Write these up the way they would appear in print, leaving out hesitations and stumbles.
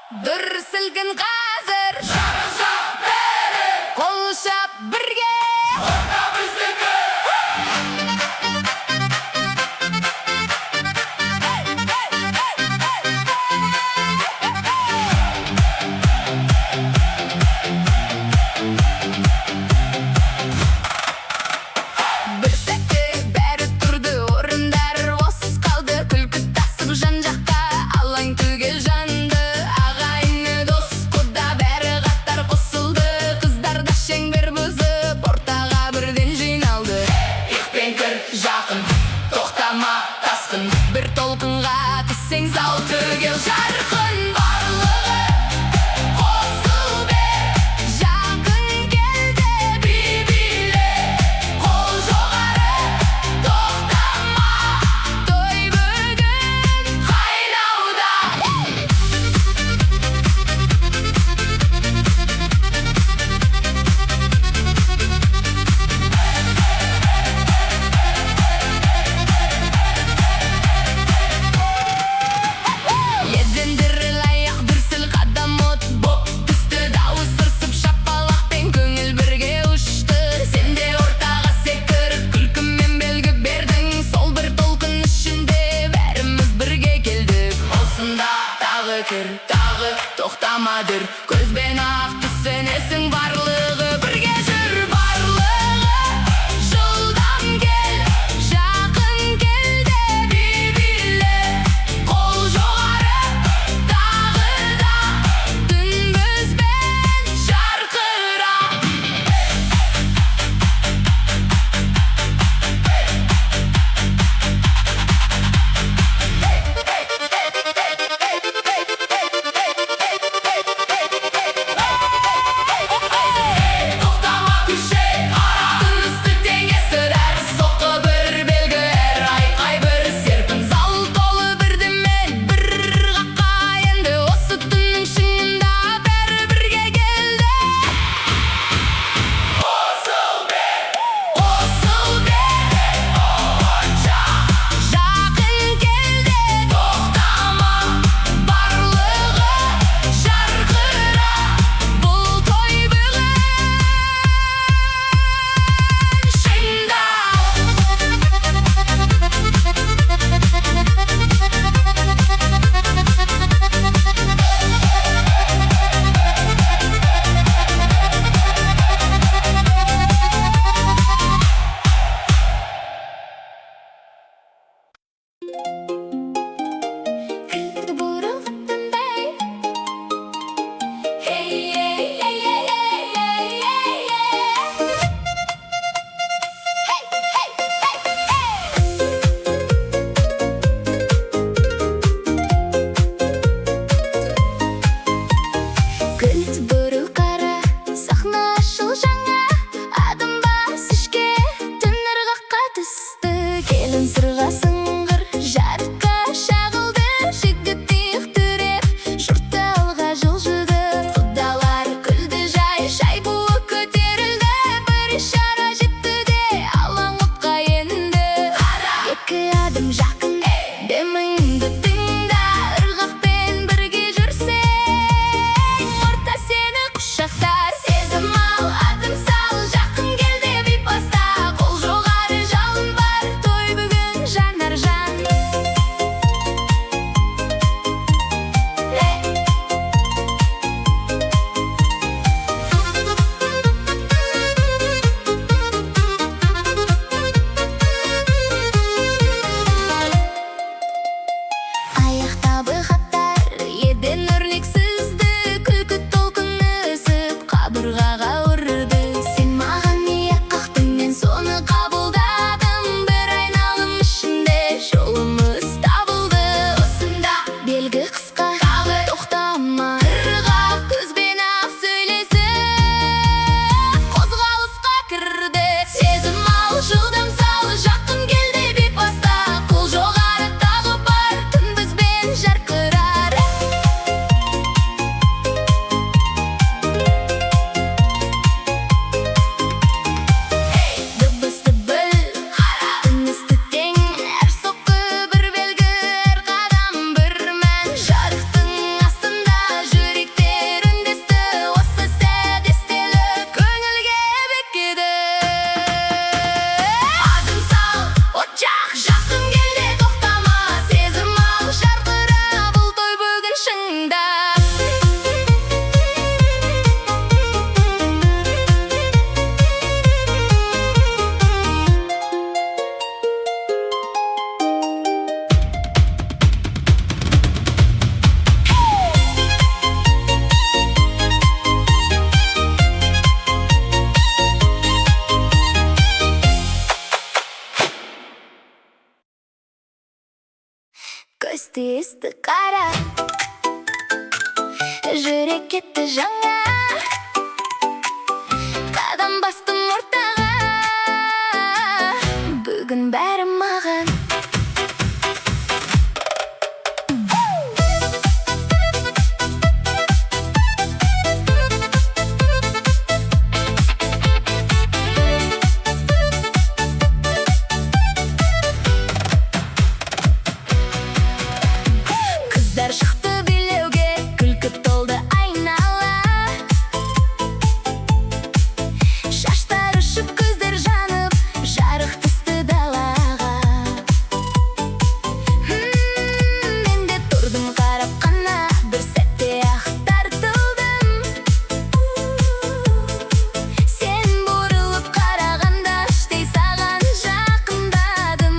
Дүр сілкін қазір қол шап бірге бір сәтте бәрі тұрды, орындар бос қалды. Күлкі тасып жан-жаққа алаң түгел жанды. Ағайыны дос құда бәрі қатар қосылды. Қыздар да шеңбер бұзып ортаға бірден жиналды. Иқпен кір жақын, тоқтама тасқын, бір толқынға түссең зал түгел жарқын. Барлығы қосыл бер, жақын келді би-биле. Қол жоғары, тоқтама, той бүгін қайнауда. Еден діріл аяқ дүрсіл қадам от боп түсті. Дауыс ұрсып шапалақпен көңіл бірге ұшты. Сен де ортаға секіріп күлкімен белгі бердің. Сол бір толқын ішінде бәріміз бірге келдік. Осында тағы кір, тағы тоқтама дүр, көзбен ақ түсінесің барлығы бірге жүр. Барлығы жылдам кел, жақын келді би-биле. Қол жоғары, тағы да түнбізбен жарқыра. есті қара, жүрек кетті жаңа, қадам бастым ортаға, бүгін бәрі маған. Қыздар шықты билеуге, күлкі толды айнала, шаштар ұшып, көздер жанып, жарық түсті далаға. Мен де тұрдым қарап қана, бір сәтте ақ тартылдым. Сен бұрылып қарағанда, іштей саған жақындадым.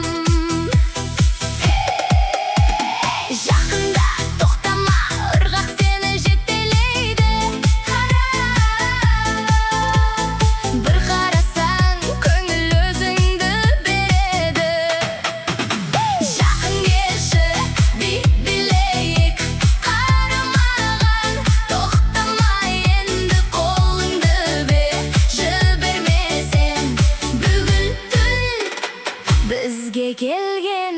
Жақында тоқтама, ырғақ сені жетелейді. Бір қарасаң, көңіл өзіңді береді. Жақын келші, билейік, қарамаған, тоқтама енді қолыңды жібермесең. Бүгін түн бізге келген.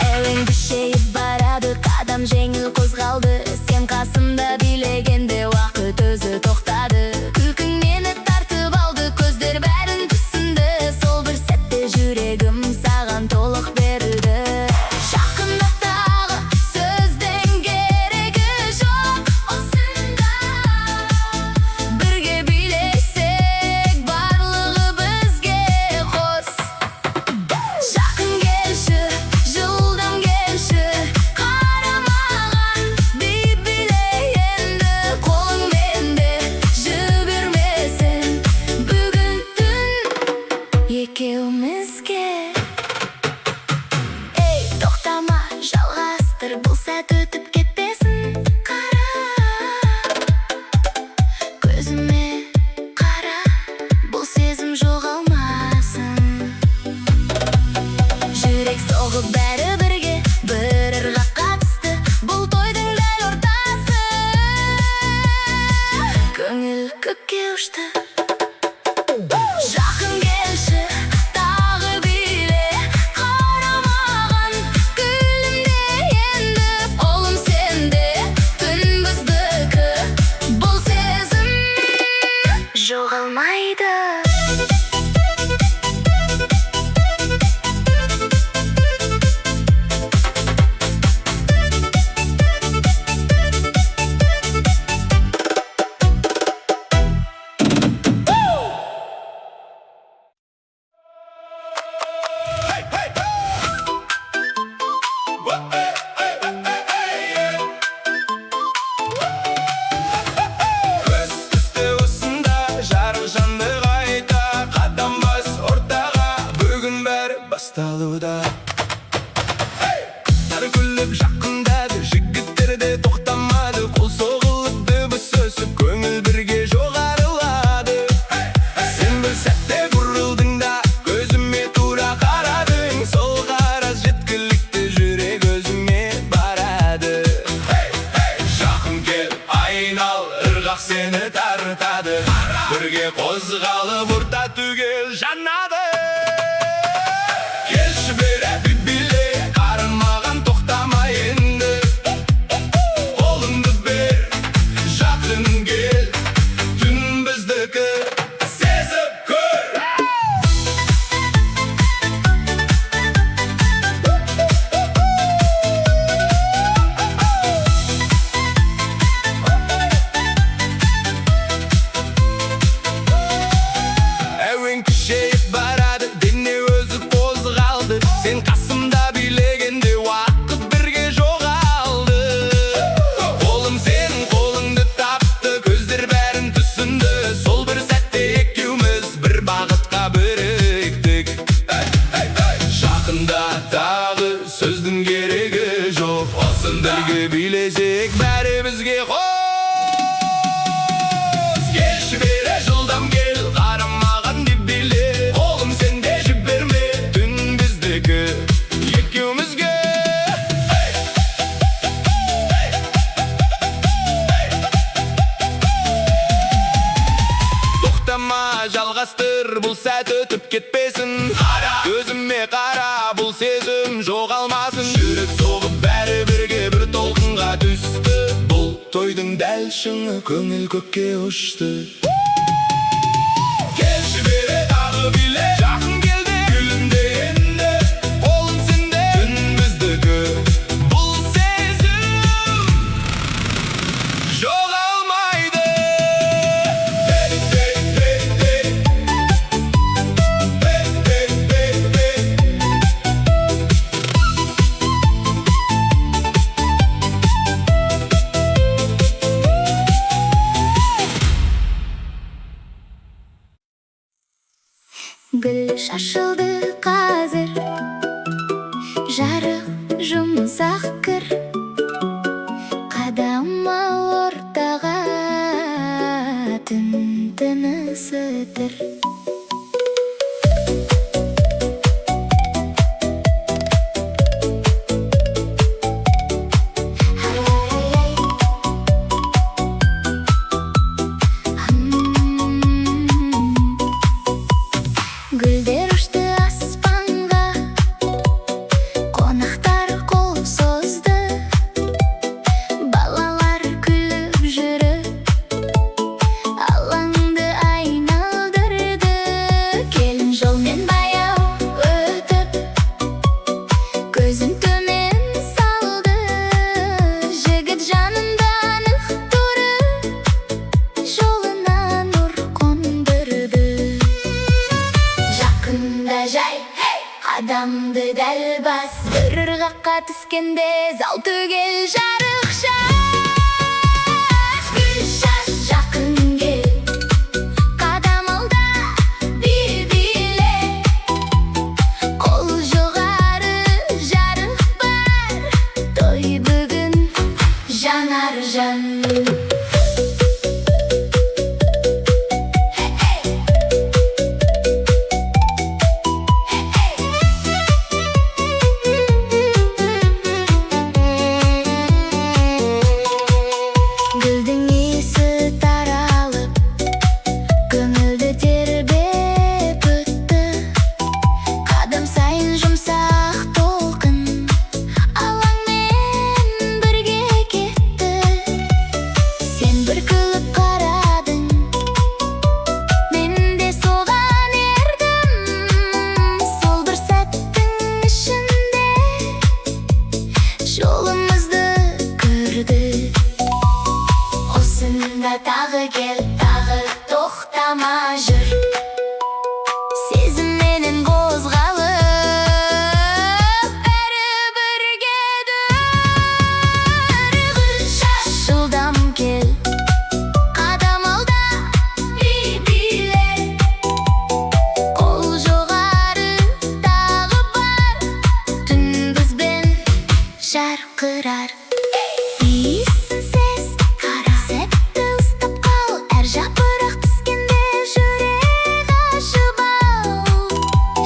Әуен күшейіп барады, қадам жеңіл қозғалды. Сен қасымда билегенде уақыт өзі тоқтады. Күлкің мені тартып алды, көздер бәрін түсінді. Сол бір сәтте жүрегім саған толық берілді. Жақында тағы сөздің керегі жоқ осында. Бірге билесек, барлығы бізге қос. Жақын келші, жылдам келші, қарамаған, биле енді, қолың менде жібермесең. Бүгін түн екеумізге. Ей, тоқтама, жалғастыр, бұл сәт өтіп кетпесін. Қара, көзіме қара, бұл сезім жоғалмасын. Жүрек соғып бәрі бірге, бір ырғаққа түсті. Бұл тойдың дәл ортасы, көңіл көкке ұшты. Жақын келші, тағы биле, қарамаған, күлімде енді, ұлым сенде, түн біздікі. Бұл сезім жоғалмайды. Көз түсті осында, жарық жанды қайта, қадам бас ортаға, бүгін бәрі басталуда. Тар күліп жақындады, жігіттер де тоқтамады, қол соғылып дыбыс өсіп, көңіл бірге жоғарылады. Сен бір сәтте бұрылдың да, көзіме тура қарадың, сол қарас жеткілікті, жүрек өзіңе барады. Жақын кел, айнал, ырғақ сені тартады, бірге қозғалып ұрта түгел жанады. Келші бері биле, қарамаған, тоқтама енді, қолыңды бер, жақын кел, түн біздікі, сезіп көр. Әуен күшейіп жалғастыр, бұл сәт өтіп кетпесін. Өзіме қара, бұл сезім жоғалмасын. Жүрек соғып бәрі бірге бір толқынға түсті. Бұл тойдың дәл шыңы көңіл көкке ұшты. Келші бері тағы биле, жақын келді гүлімде енді. Қолың сенде түн біздікі, бұл сезім жоғалмайды. Гүл шашылды қазір, жарық жұмсақ кір, қадама ортаға, түн тынысы тыр. Гүлдер ұшты аспанға, қонақтар қол созды, балалар күліп жүріп, алаңды айналдырды. Келін жолмен баяу өтіп, көзін төмен салды, жігіт жанында нық тұрып, жолына нұр қондырды. Жақында жай, қадамды дәл бас, бір ырғаққа түскенде зал түгел жарық шаш. Гүл шаш, жақын кел, қадам алда, би биле, қол жоғары, жарық бар, той бүгін жанар жан. Гүлдің иісі таралып, көңілді тербеп өтті. Қадам сайын жұмсақ толқын, алаңмен бірге кетті. Сен бір күліп қарадың, мен де соған ердім. Сол бір сәттің ішінде жолымызды көрдік. Осында тағы кел, тағы тоқтама жүр, сезімменен қозғалып, бәрі бірге дүр. Гүл шаш, жылдам кел, қадам алда, би биле, қол жоғары, тағы бар, түн бізбен жарқырар. Иісін сез, қара сәтті ұстап қал, әр жапырақ түскенде жүрек ашып ал.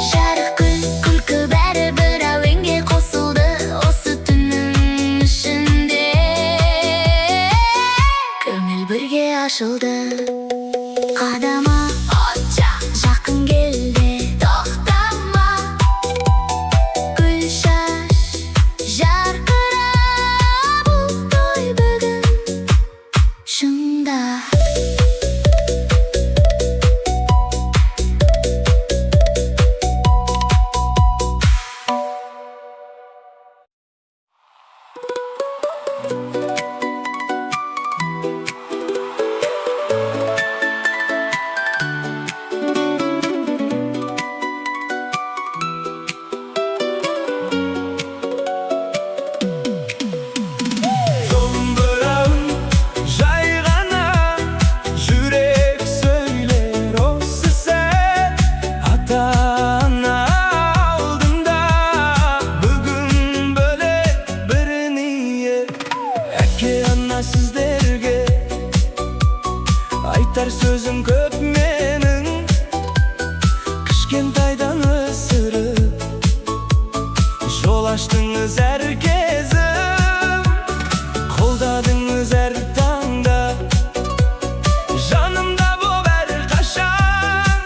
Жарық гүл, күлкі бәрі бір әуенге қосылды, осы түннің ішінде көңіл бірге ашылды. Қадама жақын келді, тоқтама, гүл шаш, жарқыра, бұл той бүгін шыңда. айтар сөзім көп менің, кішкентайдан өсіріп жол аштыңыз әр кезім, қолдадыңыз әр таңда, жанымда боп әр қашан.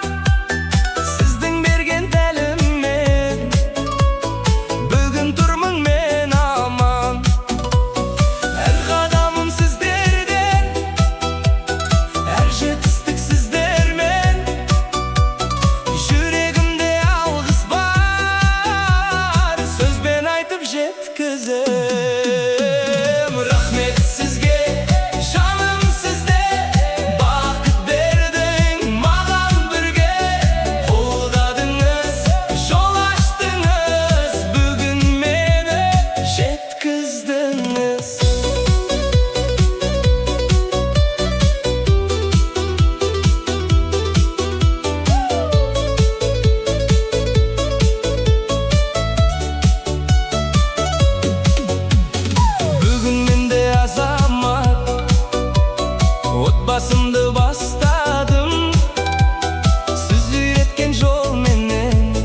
Отбасымды бастадым сіз үйреткен жолменен,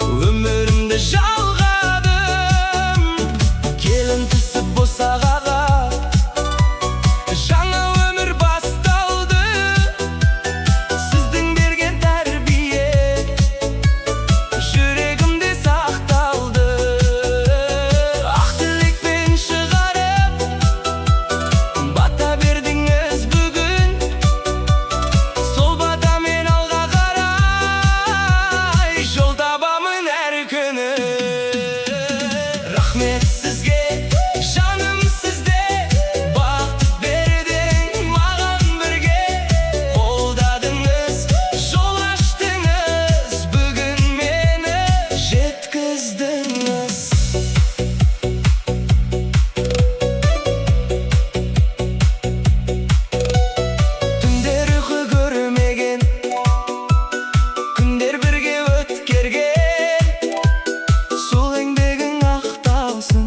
өмірімді жалғадым келін түсіп босағаға. Жаңа өмір басталды сіздің берген тәрбие жүрегімде сақталды. Ақ тілекпен шығарып бата бердіңіз бүгін, сол батамен алға қарай жол табамын әр күні. Рахмет сізге, жаным сізде, бақыт бердің маған бірге. Қолдадыңыз, жол аштыңыз, бүгін мені жеткіздіңіз. Түндер ұйқы көрмеген, күндер бірге өткерген, сол еңбегің ақталсын,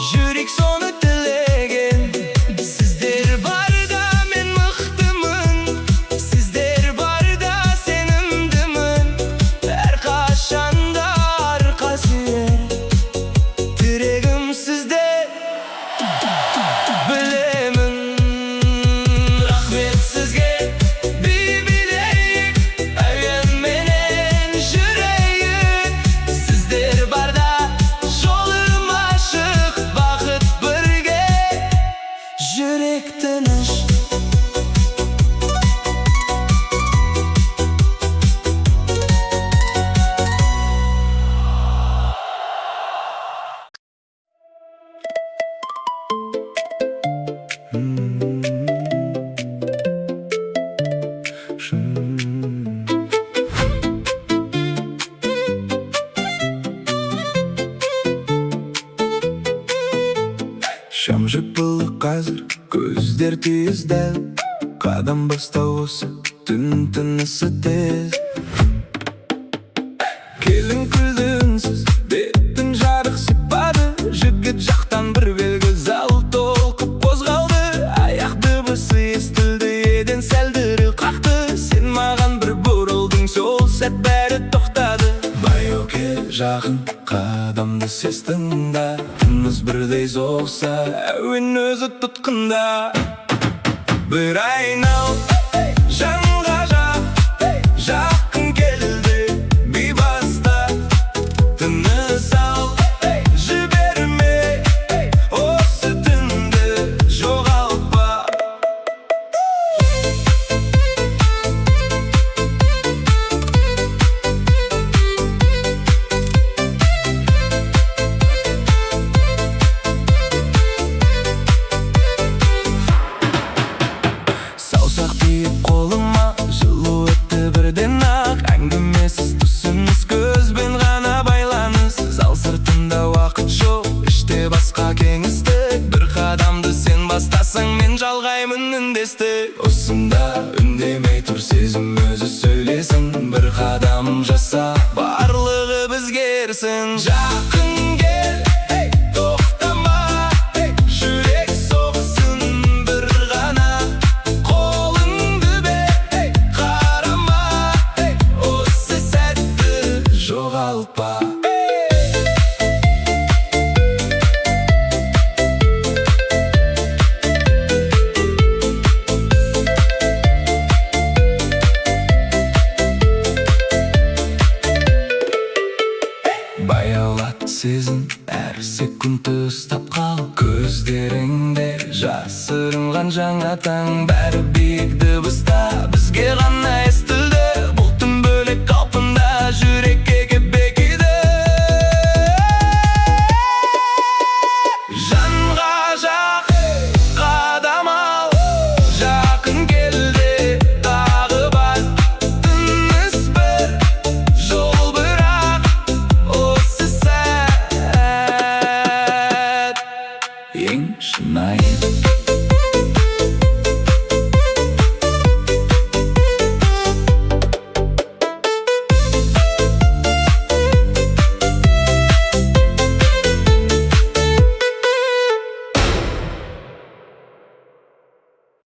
жүрек соны тілеген. Сіздер барда мен мықтымын, сіздер барда сенімдімін, әрқашанда арқа сүйер тірегім сізде білемін. Рахмет сізге, билейік, әуенменен жүрейік. Сіздер барда жолым ашық, бақыт бірге, жүрек тыныш. Шам жыпылық қазір, көздер тез дәл, қадам бастау осы, түн тынысы тез. Келін күлді үнсіз, беттің жарық сипады, жігіт жақтан бір белгі зал толқып қозғалды. Аяқ дыбысы естілді, еден сәл діріл қақты, сен маған бір бұрылдың, сол сәт бәрі тоқтады. Баяу кел жақын, қадамды сез тыңда, түніміз бірдей соқса, әуен өзі тұтқында. Бір айнал, жан ғажап, жақын келді, бейбаста, тыныс ал, жіберме, осы түнді жоғалтпа. Саусақ тиіп қолыма, жылу өтті бірден ақ, әңгімесіз түсіміз көзбен ғана байланыс. Зал сыртында уақыт жоқ, іште басқа кеңістік, бір қадамды сен бастасаң, мен жалғаймын үндестік. Осында үндемей тұр, сезім өзі сөйлесін, бір қадам жаса, барлығы бізгерсін. Жақын кел, тоқтама, жүрек соғсын бір ғана, қолыңды бер, қарама, осы сәтті жоғалтпа. Баяулат сезін, әр секундты ұстап қал, көздеріңде жасырынған жаңа таң, бәрі биік дыбыста, бізге ғана